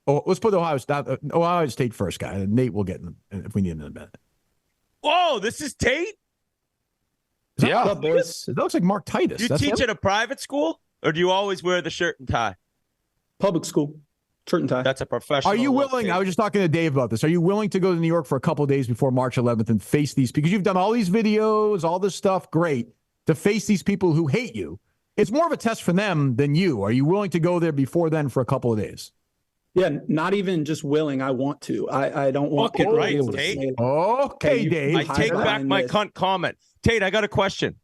let's put Ohio State first, guy. And Nate will get in if we need him in a minute. Whoa, this is Tate? Yeah. It looks like Mark Titus. Do you teach at a private school, or do you always wear the shirt and tie? Public school. Shirt and tie. That's a professional. Are you willing? I was just talking to Dave about this. Are you willing to go to New York for a couple of days before March 11th and face these? Because you've done all these videos, all this stuff. Great. To face these people who hate you. It's more of a test for them than you. Are you willing to go there before then for a couple of days? Yeah, not even just willing. I want to. I don't want to right, Tate. Okay, Dave. I take back my cunt comment. Tate, I got a question.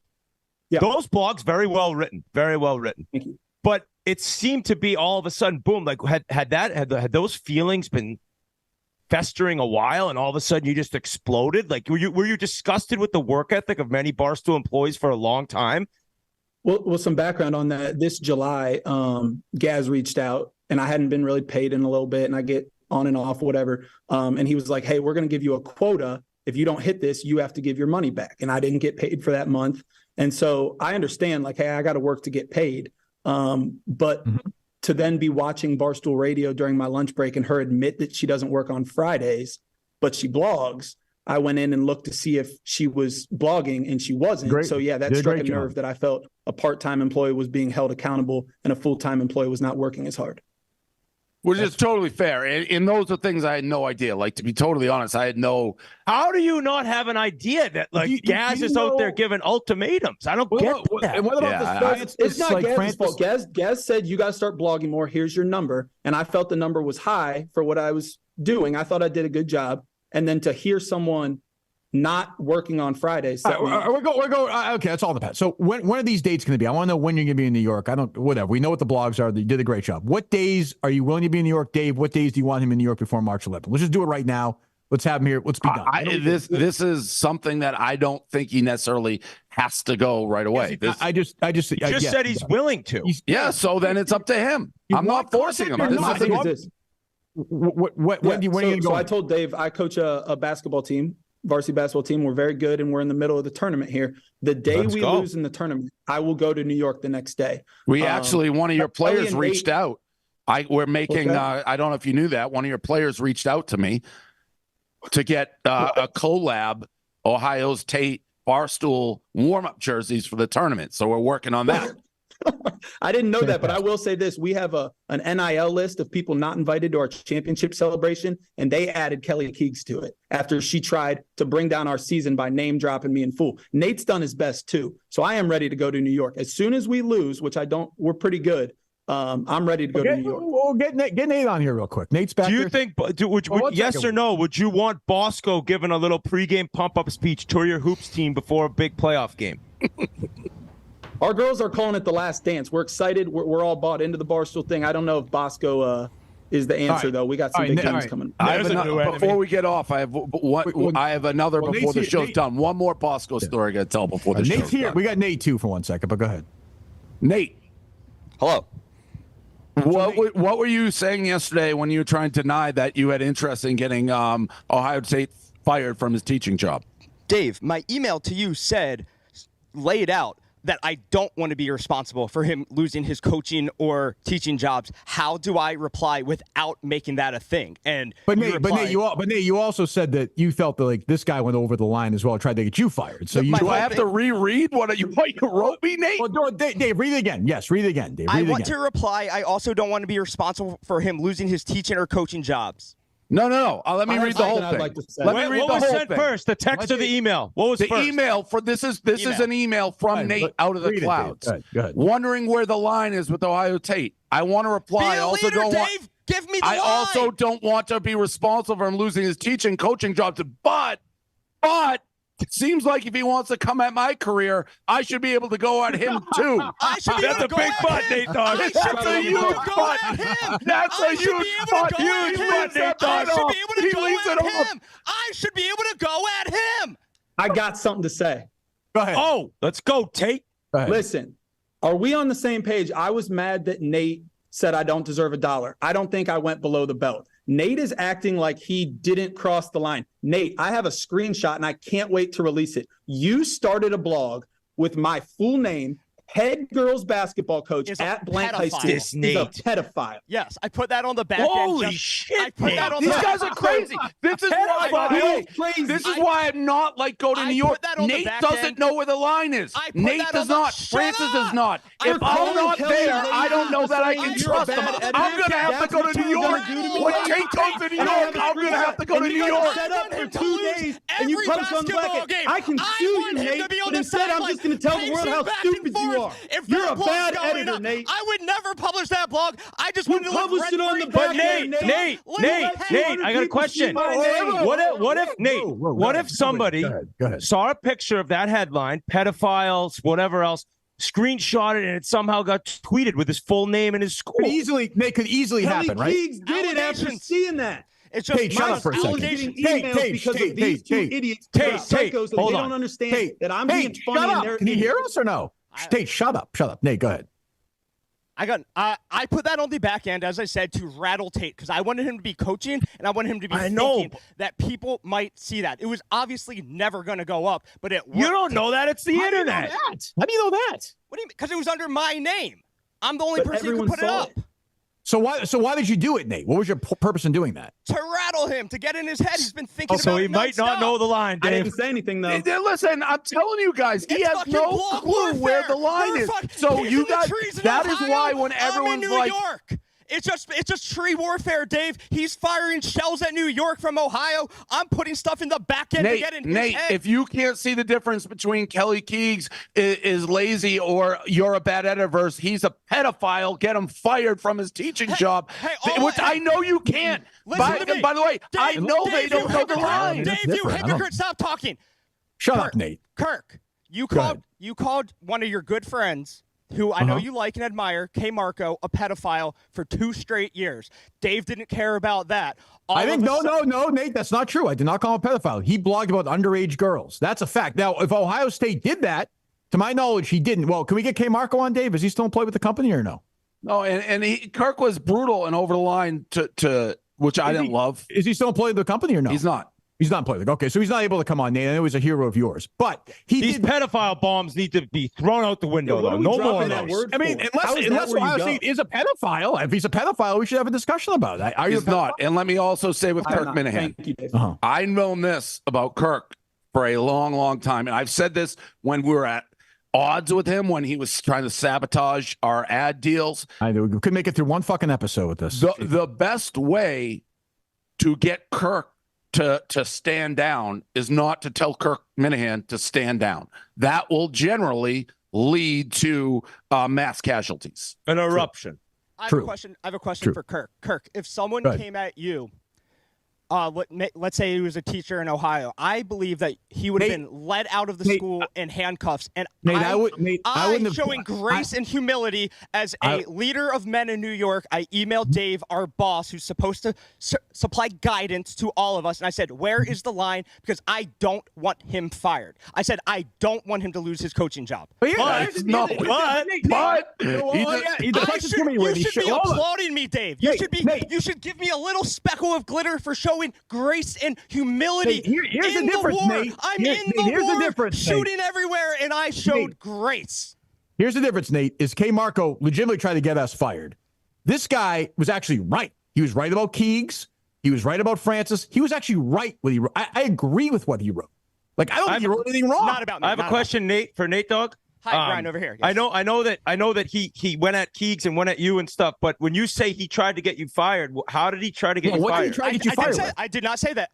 Yeah. Those blogs, very well written. Very well written. Thank you. But it seemed to be all of a sudden, boom, like had those feelings been festering a while and all of a sudden you just exploded? Like, were you disgusted with the work ethic of many Barstool employees for a long time? Well, some background on that. This July, Gaz reached out and I hadn't been really paid in a little bit and I get on and off, whatever. And he was like, hey, we're going to give you a quota. If you don't hit this, you have to give your money back. And I didn't get paid for that month. And so I understand, like, hey, I got to work to get paid. But to then be watching Barstool Radio during my lunch break and her admit that she doesn't work on Fridays, but she blogs, I went in and looked to see if she was blogging and she wasn't. Great. So, yeah, that struck a nerve that I felt a part-time employee was being held accountable and a full-time employee was not working as hard. Which is totally fair. And those are things I had no idea. Like, to be totally honest, I had no. How do you not have an idea that, like, Gaz is out there giving ultimatums? I don't get that. And what about this? It's not like Gaz's fault. Gaz said, you got to start blogging more. Here's your number. And I felt the number was high for what I was doing. I thought I did a good job. And then to hear someone not working on Fridays. We're going. Okay, that's all in the past. So when are these dates going to be? I want to know when you're going to be in New York. Whatever. We know what the blogs are. You did a great job. What days are you willing to be in New York, Dave? What days do you want him in New York before March 11th? Let's just do it right now. Let's have him here. Let's be done. This is something that I don't think he necessarily has to go right away. I just said he's willing to. So then it's up to him. I'm not forcing him. When are you going to go? So I told Dave I coach a basketball team. Varsity basketball team. We're very good, and we're in the middle of the tournament here. The day we lose in the tournament, I will go to New York the next day. We actually, one of your players reached out. We're making, I don't know if you knew that, one of your players reached out to me to get a collab, Ohio's Tate Barstool warm-up jerseys for the tournament. So we're working on that. I didn't know that, but I will say this. We have an NIL list of people not invited to our championship celebration, and they added Kelly Keegs to it after she tried to bring down our season by name dropping me in full. Nate's done his best too. So I am ready to go to New York. As soon as we lose, which we're pretty good, I'm ready to go to New York. We'll get Nate on here real quick. Nate's back. Do you think, yes or no, would you want Bosco giving a little pregame pump-up speech to your hoops team before a big playoff game? Our girls are calling it the last dance. We're excited. We're all bought into the Barstool thing. I don't know if Bosco is the answer, though. We got some big games coming. Before we get off, I have another before the show's done. One more Bosco story I got to tell before the show's Nate's here. Done. We got Nate, too, for 1 second, but go ahead. Nate. Hello. What were you saying yesterday when you were trying to deny that you had interest in getting Ohio State fired from his teaching job? Dave, my email to you said, lay it out, that I don't want to be responsible for him losing his coaching or teaching jobs. How do I reply without making that a thing? But Nate, you also said that you felt that, like, this guy went over the line as well, tried to get you fired. So do I have to reread what you wrote me, Nate? Well, Dave, read it again. Yes, read it again, Dave. I want to reply. I also don't want to be responsible for him losing his teaching or coaching jobs. No. Let me read the whole thing. What was sent first? The text or the email? What was the first? Email? This is an email from Nate out of the clouds. Go ahead. Wondering where the line is with Ohio State. I want to reply. Dave. Give me the line. I also don't want to be responsible for him losing his teaching, coaching jobs. But it seems like if he wants to come at my career, I should be able to go at him too. That's a big butt, Nate Dogg. That's a huge butt. That's a huge butt. Huge butt, Nate Dogg. I should be able to go at him. I got something to say. Go ahead. Oh, let's go, Tate. Listen, are we on the same page? I was mad that Nate said I don't deserve $1. I don't think I went below the belt. Nate is acting like he didn't cross the line. Nate, I have a screenshot and I can't wait to release it. You started a blog with my full name, head girls basketball coach Is a at blank high school. pedophile. He's a pedophile. Yes, I put that on the back Holy end. shit! I put that on These the guys are crazy. This is why, by the way, Crazy. this is why I'm not like go to I New York. put that on the Nate back doesn't end. know where the line is. I put Nate that does on the- not. Shut Francis up! does not. I'm If I'm calling not Kelly there, lazy I don't know that I saying can you're a trust him. bad editor. I'm gonna have to That's go what to New you're York. gonna do to me. When Tate goes to New And I York, have a I'm gonna have to go to and New you York. set up for him to 2 lose days, and you every post on the basketball bracket. game. I can I sue want you, him to Nate, be on but the instead I'm sideline, just going to tell the world how pacing back and stupid you forth. are. If You're that a blog's bad going editor, up, Nate. I would never publish that blog. I just You wanted to live published it on the rent-free. back But end, Nate, Nate. Nate, I got a question. What if Nate? What if somebody Go ahead. saw a picture of that headline, pedophiles, whatever else, screenshot it, and it somehow got tweeted with his full name and his school? Nate could easily Kelly happen, right? Keegs did it after Allegations. seeing that. It's just Tate, shut my up for a second. allegations. Emails because of these two idiots, Tate, psychos, that hold they on. don't understand Tate, that I'm being Tate, funny shut and up. they're Can you hear idiots. us or no? Tate, shut up. Nate, go ahead. I put that on the back end, as I said, to rattle Tate because I wanted him to be coaching and I wanted him to be thinking that people might see that. It was obviously never going to go up, but it worked. You don't know that. It's the internet. How do you know that? What do you mean? Because it was under my name. I'm the only But person who everyone could put it saw up. it. So why did you do it, Nate? What was your purpose in doing that? To rattle him, to get in his head. He's been thinking about So he it might not nonstop. know the line, I Dave. didn't say anything, though. Listen, I'm telling you guys, he It's has fucking no blog clue where the warfare. line We're is. fuck- So he's you in the guys, trees in that is Ohio. why when I'm everyone's in New like, York. It's just tree warfare, Dave. He's firing shells at New York from Ohio. I'm putting stuff in the back end to get in Nate, his head. if you can't see the difference between Kelly Keegs is lazy or you're a bad editor versus he's a pedophile, get him fired from his teaching job, which I know you can't. Listen to me. By the way, Dave, I know they Dave, don't you know the hypocrite. line. Dave, you Different. I don't- hypocrite, stop talking. Shut Kirk, up, Nate. Kirk, you Go ahead. called one of your good friends, who I know you like and admire, K. Marco, a pedophile for 2 straight years. Dave didn't care about that. No, Nate, that's not true. I did not call him a pedophile. He blogged about underage girls. That's a fact. Now, if Ohio State did that, to my knowledge, he didn't. Well, can we get K. Marco on, Dave? Is he still employed with the company or no? No, and Kirk was brutal and over the line to which I didn't love. Is he still employed with the company or no? He's not. He's not employed. Okay, so he's not able to come on, Nate. I know he's a hero of yours, but These pedophile bombs need to be thrown out the window, Yeah, what though. are we No more dropping of that those. word I mean, for? How is that unless where you Ohio go? State is a pedophile, if he's a pedophile, we should have a discussion about that. Are you He's a pedophile? not. And let me also say with I'm Kirk not. Minahan, Thank you, Dave. I've known this about Kirk for a long, long time. And I've said this when we were at odds with him, when he was trying to sabotage our ad deals. I know we could make it through one fucking episode with this. The best way to get Kirk to stand down is not to tell Kirk Minahan to stand down. That will generally lead to mass casualties. An eruption. I have True. a question. I have a question True. for Kirk. Kirk, if someone Go ahead. came at you, let's say he was a teacher in Ohio, I believe that he would have Nate- been led out of the Nate- school in handcuffs. And Nate, I wouldn't have showing grace and humility as a leader of men in New York. I emailed Dave, our boss, who's supposed to supply guidance to all of us, and I said, "Where is the line?" Because I don't want him fired. I said I don't want him to lose his coaching job. But yeah, But- no, but- the question's coming You with he should be hold on. applauding me, Dave. You Nate, should be. Nate. You should give me a little speckle of glitter for showing grace and humility. Nate, here's in the difference, war. Nate. I'm Here- in Nate, the here's the war, difference, Nate. shooting everywhere, and I showed Nate. grace. Here's the difference, Nate, is K. Marco legitimately trying to get us fired. This guy was actually right. He was right about Keegs. He was right about Francis. He was actually right what he wrote. I agree with what he wrote. Like, I don't think he wrote anything wrong. Not about me. I have a not question, Nate, for Nate Dogg. Hi, Brian, over here. I Yes. know that he went at Keegs and went at you and stuff. But when you say he tried to get you fired, how did he try to get you what did he fired? try to get you fired with? I did not say that.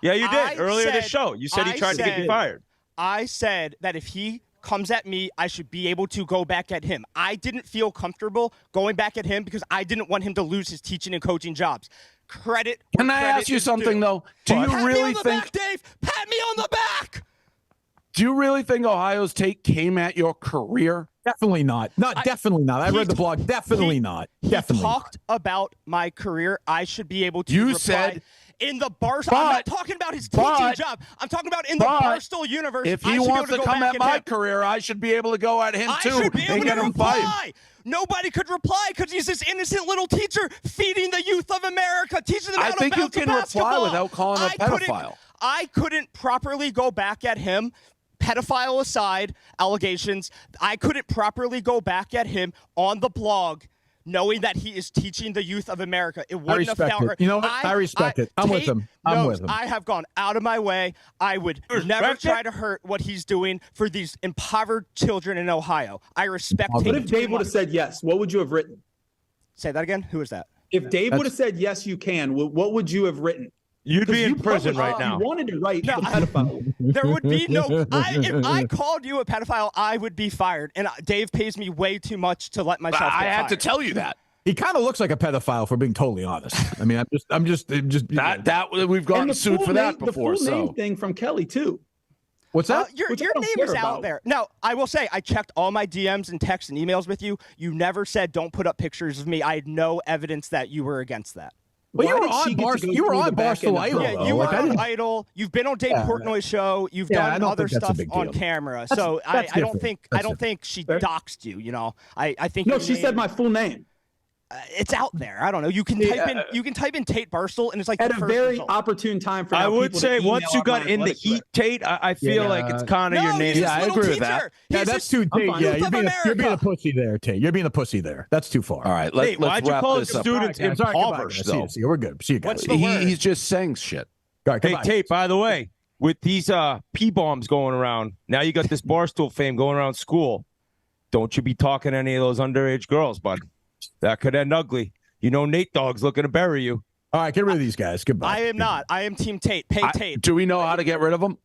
Yeah, you I did earlier this said- show. You said he I tried to get you said- fired. I said that if he comes at me, I should be able to go back at him. I didn't feel comfortable going back at him because I didn't want him to lose his teaching and coaching jobs. Credit. where Can I credit ask you is something, due. though? Do you Pat me really on the think back, Dave? Pat me on the back. Do you really think Ohio State came at your career? Definitely not. Definitely not. I he- read the blog. Definitely he- not. He Definitely talked about my career. I should be able to You reply said- in the Barstool. I'm not talking about his teaching job. I'm talking about in the Barstool universe. If I he should be wants able to go come back at my him. career, I should be able to go at him I too should be and able get to him fired. reply. Nobody could reply because he's this innocent little teacher feeding the youth of America, teaching them how I to think you bounce a can reply basketball. without calling him a I couldn't- pedophile. I couldn't properly go back at him. pedophile aside allegations, I couldn't properly go back at him on the blog knowing that he is teaching the youth of America. It wouldn't have felt right. You know what? I respect it. I'm with him. I'm with him. I have gone out of my way. I would never try to hurt what he's doing for these impoverished children in Ohio. I respect him. But if Dave would have said yes, what would you have written? Say that again? Who is that? If Dave would have said yes, you can, what would you have written? You'd be in prison right now. You wanted to write the pedophile. There would be no. If I called you a pedophile, I would be fired. And Dave pays me way too much to let myself. I get had fired. to tell you that. He kind of looks like a pedophile, for being totally honest. I mean, I'm just that we've gotten sued for that before. The full name thing from Kelly too. What's that? Your name is out there. No, I will say I checked all my DMs and texts and emails with you. You never said don't put up pictures of me. I had no evidence that you were against that. Well, you were on Barstool Idol. Yeah, you were on Idol. You've been on Dave Portnoy's show. You've done other stuff on camera. So I don't think she doxed you. You know, I think she said my full name. It's out there. I don't know. You can type in Tate Barstool, and it's like at a very opportune time for. I would say once you got in the heat, Tate, I feel like it's kind of your name. Yeah, I agree with that. Yeah, that's too Tate. Yeah, you're being a pussy there, Tate. You're being a pussy there. That's too far. All right, let's why'd you wrap call this the up. students impoverished though? See, we're good. See you guys. He's just saying shit. Hey, Tate. By the way, with these P bombs going around, now you got this Barstool fame going around school. Don't you be talking to any of those underage girls, bud. That could end ugly. You know Nate Dogg's looking to bury you. All right, get rid of these guys. Goodbye. I am not. I am Team Tate. Pay Tate. Do we know how to get rid of them?